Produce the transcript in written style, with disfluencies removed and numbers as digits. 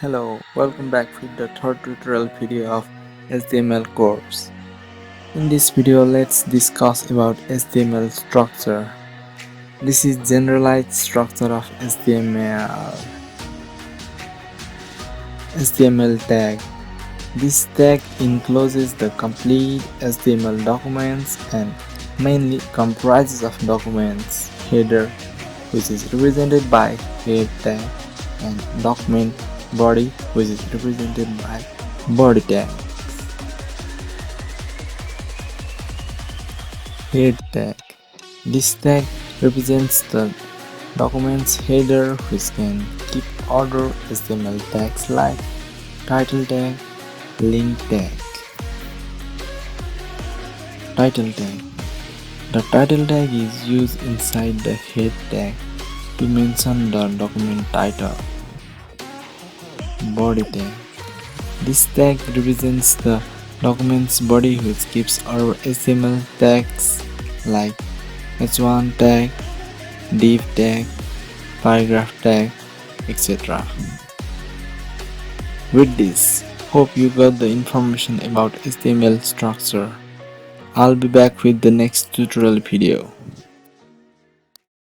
Hello, welcome back with the third tutorial video of HTML course. In this video, let's discuss about HTML structure. This is generalized structure of HTML. HTML tag. This tag encloses the complete HTML documents and mainly comprises of documents header, which is represented by head tag, and document body, which is represented by body tag. Head tag. This tag represents the document's header, which can keep other HTML tags like title tag, link tag. Title tag. The title tag is used inside the head tag to mention the document title. Body tag. This tag represents the document's body, which keeps our HTML tags like h1 tag, div tag, paragraph tag, etc. With this, hope you got the information about HTML structure. I'll be back with the next tutorial video.